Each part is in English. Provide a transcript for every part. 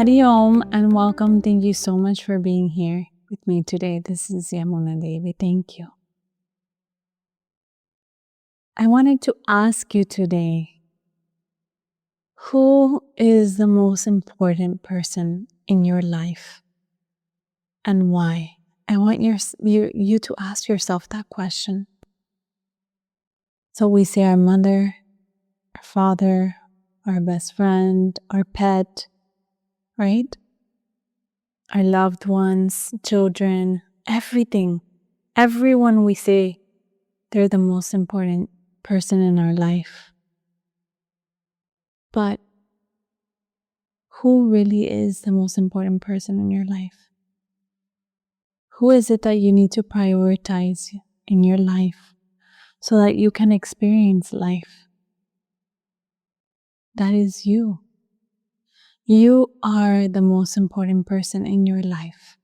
Hari Om and welcome. Thank you so much for being here with me today. This is Yamuna Devi. Thank you. I wanted to ask you today, who is the most important person in your life and why? I want you to ask yourself that question. So we say our mother, our father, our best friend, our pet, right? Our loved ones, children, everything. Everyone we say they're the most important person in our life. But who really is the most important person in your life? Who is it that you need to prioritize in your life so that you can experience life? That is you. You are the most important person in your life.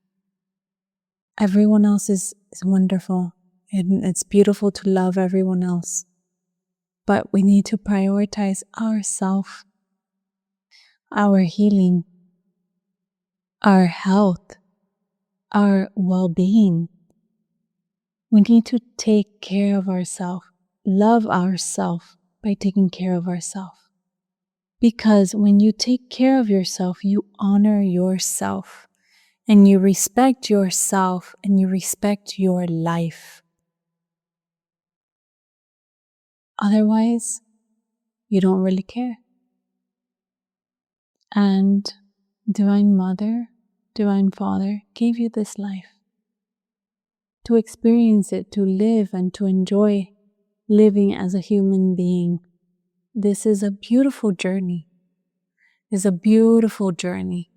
Everyone else is wonderful, and it's beautiful to love everyone else. But we need to prioritize ourselves, our healing, our health, our well-being. We need to take care of ourselves, love ourselves by taking care of ourselves. Because when you take care of yourself, you honor yourself and you respect yourself and you respect your life. Otherwise, you don't really care. And Divine Mother, Divine Father gave you this life to experience it, to live and to enjoy living as a human being. This is a beautiful journey. It's a beautiful journey.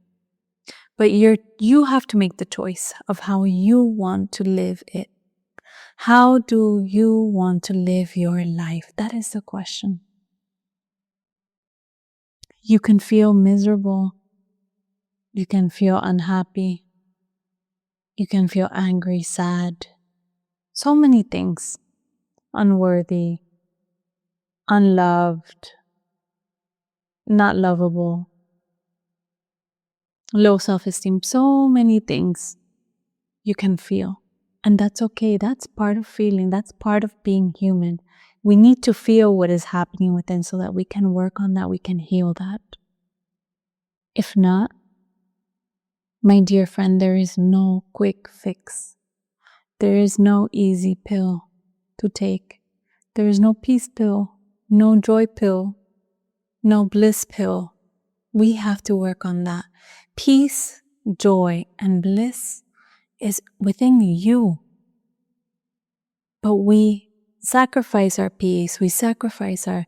But you have to make the choice of how you want to live it. How do you want to live your life? That is the question. You can feel miserable. You can feel unhappy. You can feel angry, sad. So many things. Unworthy, unloved, not lovable, low self-esteem, so many things you can feel. And that's okay. That's part of feeling. That's part of being human. We need to feel what is happening within so that we can work on that. We can heal that. If not, my dear friend, there is no quick fix. There is no easy pill to take. There is no peace pill, no joy pill, no bliss pill. We have to work on that. Peace, joy, and bliss is within you. But we sacrifice our peace, we sacrifice our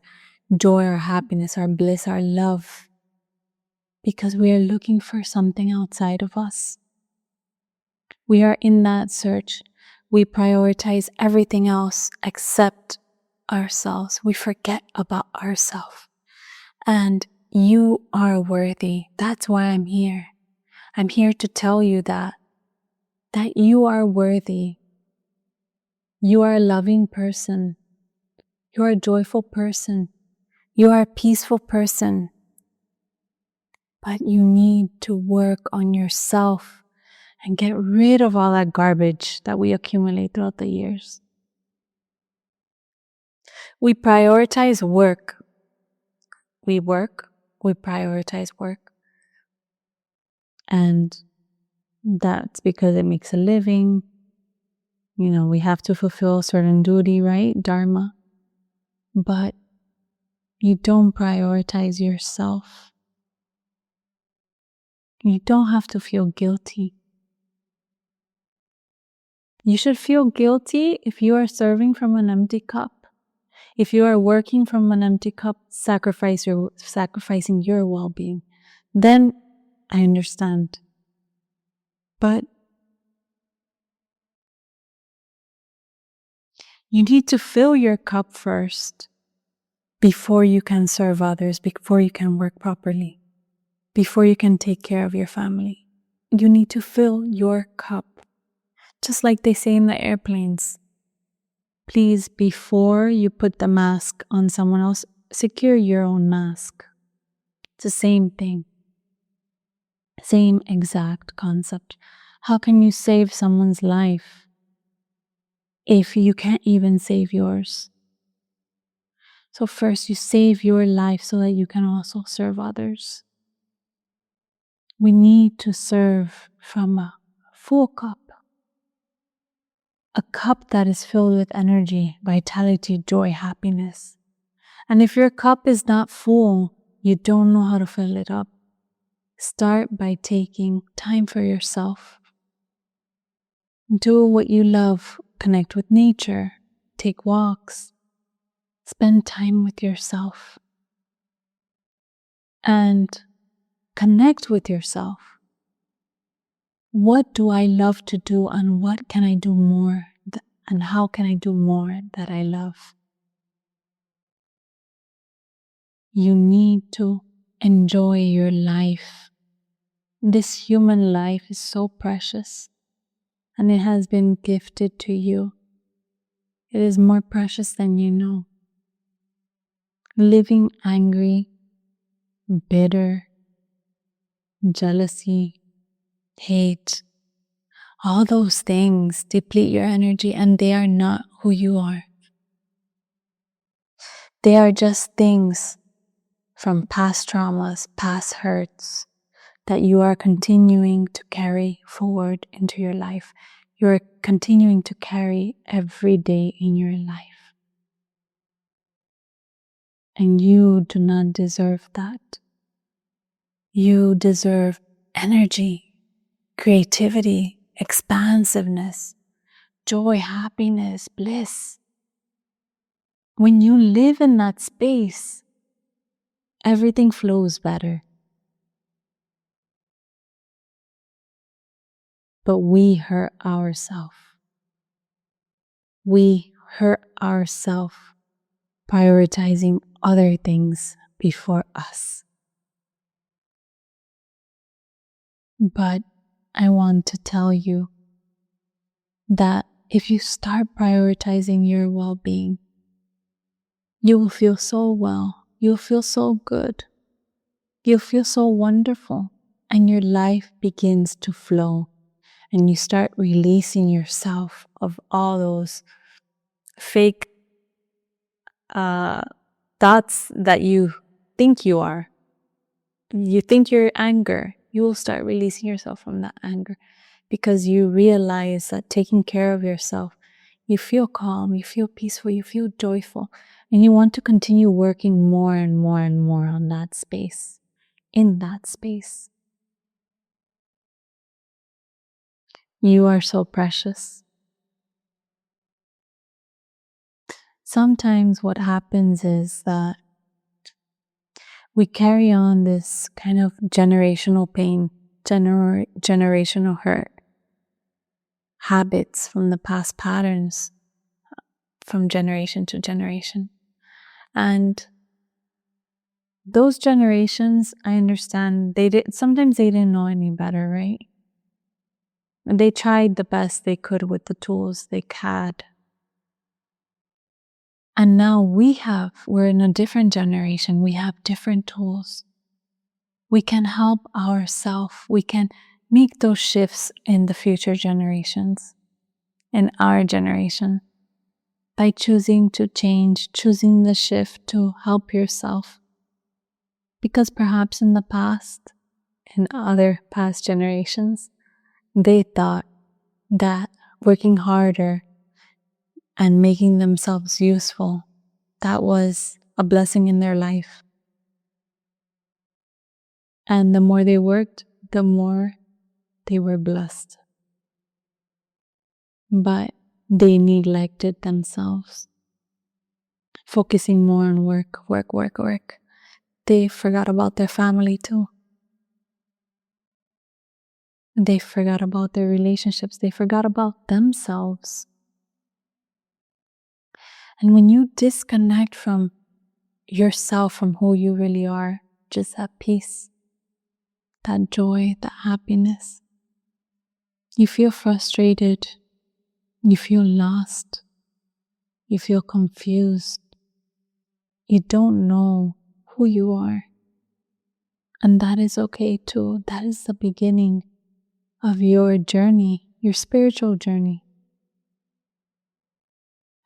joy, our happiness, our bliss, our love, because we are looking for something outside of us. We are in that search. We prioritize everything else except ourselves. We forget about ourselves. And you are worthy. That's why I'm here. I'm here to tell you that you are worthy. You are a loving person. You are a joyful person. You are a peaceful person. But you need to work on yourself and get rid of all that garbage that we accumulate throughout the years. We prioritize work. We prioritize work. And that's because it makes a living. You know, we have to fulfill a certain duty, right? Dharma. But you don't prioritize yourself. You don't have to feel guilty. You should feel guilty if you are serving from an empty cup. If you are working from an empty cup, sacrificing your well-being, then I understand. But you need to fill your cup first before you can serve others, before you can work properly, before you can take care of your family. You need to fill your cup. Just like they say in the airplanes. Please, before you put the mask on someone else, secure your own mask. It's the same thing. Same exact concept. How can you save someone's life if you can't even save yours? So first you save your life so that you can also serve others. We need to serve from a full cup, a cup that is filled with energy, vitality, joy, happiness. And if your cup is not full, you don't know how to fill it up. Start by taking time for yourself. Do what you love. Connect with nature. Take walks. Spend time with yourself. And connect with yourself. What do I love to do, and what can I do more? And how can I do more that I love? You need to enjoy your life. This human life is so precious, and it has been gifted to you. It is more precious than you know. Living angry, bitter, jealousy, hate, all those things deplete your energy, and they are not who you are. They are just things from past traumas, past hurts that you are continuing to carry forward into your life. You are continuing to carry every day in your life. And you do not deserve that. You deserve energy, creativity, expansiveness, joy, happiness, bliss. When you live in that space, everything flows better. But we hurt ourselves. We hurt ourselves prioritizing other things before us. But I want to tell you that if you start prioritizing your well-being, you will feel so well. You'll feel so good. You'll feel so wonderful. And your life begins to flow. And you start releasing yourself of all those fake thoughts that you think you are. You think you're anger. You will start releasing yourself from that anger because you realize that taking care of yourself, you feel calm, you feel peaceful, you feel joyful, and you want to continue working more and more and more on that space, in that space. You are so precious. Sometimes what happens is that we carry on this kind of generational pain, generational hurt, habits from the past patterns from generation to generation. And those generations, I understand, sometimes they didn't know any better, right? And they tried the best they could with the tools they had. And now we're in a different generation. We have different tools. We can help ourselves. We can make those shifts in the future generations, in our generation, by choosing to change, choosing the shift to help yourself. Because perhaps in the past, in other past generations, they thought that working harder and making themselves useful, that was a blessing in their life. And the more they worked, the more they were blessed. But they neglected themselves, focusing more on work, work, work, work. They forgot about their family too. They forgot about their relationships. They forgot about themselves. And when you disconnect from yourself, from who you really are, just that peace, that joy, that happiness, you feel frustrated, you feel lost, you feel confused, you don't know who you are. And that is okay too. That is the beginning of your journey, your spiritual journey.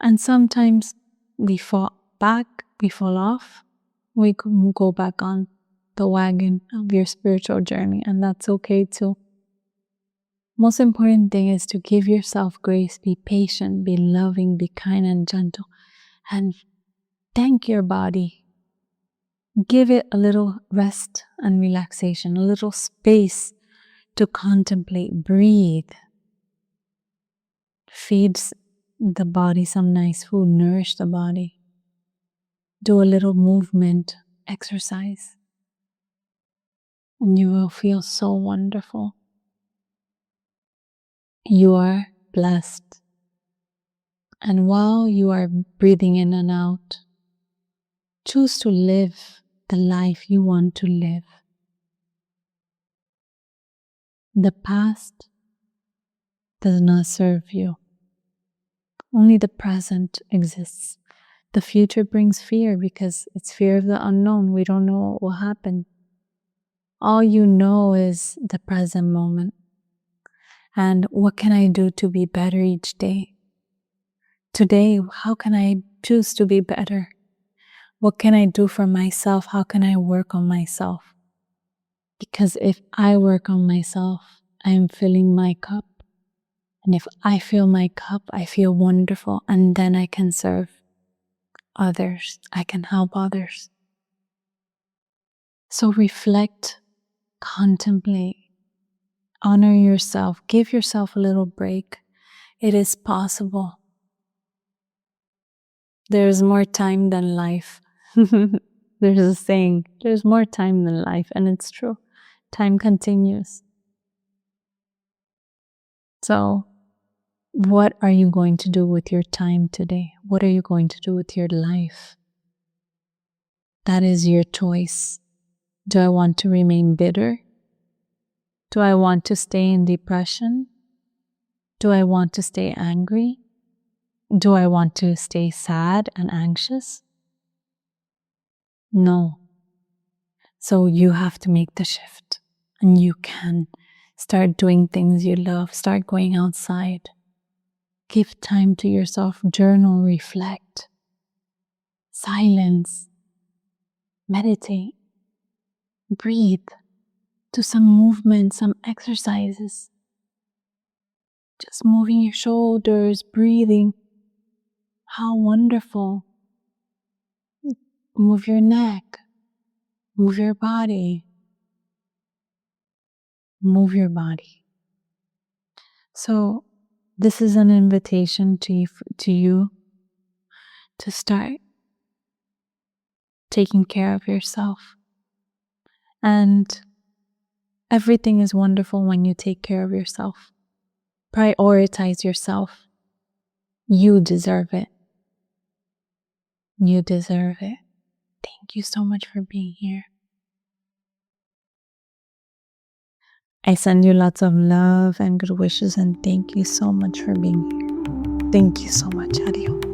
And sometimes we fall back, we fall off, we go back on the wagon of your spiritual journey, and that's okay too. Most important thing is to give yourself grace, be patient, be loving, be kind and gentle, and thank your body. Give it a little rest and relaxation, a little space to contemplate, breathe. Feeds the body some nice food, nourish the body. Do a little movement, exercise, and you will feel so wonderful. You are blessed. And while you are breathing in and out, choose to live the life you want to live. The past does not serve you. Only the present exists. The future brings fear because it's fear of the unknown. We don't know what will happen. All you know is the present moment. And what can I do to be better each day? Today, how can I choose to be better? What can I do for myself? How can I work on myself? Because if I work on myself, I am filling my cup. And if I fill my cup, I feel wonderful. And then I can serve others. I can help others. So reflect, contemplate, honor yourself, give yourself a little break. It is possible. There's more time than life. There's a saying, there's more time than life, and it's true. Time continues. So, what are you going to do with your time today? What are you going to do with your life? That is your choice. Do I want to remain bitter? Do I want to stay in depression? Do I want to stay angry? Do I want to stay sad and anxious? No. So you have to make the shift, and you can start doing things you love, start going outside. Give time to yourself, journal, reflect, silence, meditate, breathe, do some movement, some exercises. Just moving your shoulders, breathing. How wonderful. Move your neck, move your body, move your body. So this is an invitation to you to start taking care of yourself. And everything is wonderful when you take care of yourself. Prioritize yourself. You deserve it. You deserve it. Thank you so much for being here. I send you lots of love and good wishes, and thank you so much for being here. Thank you so much. Adios.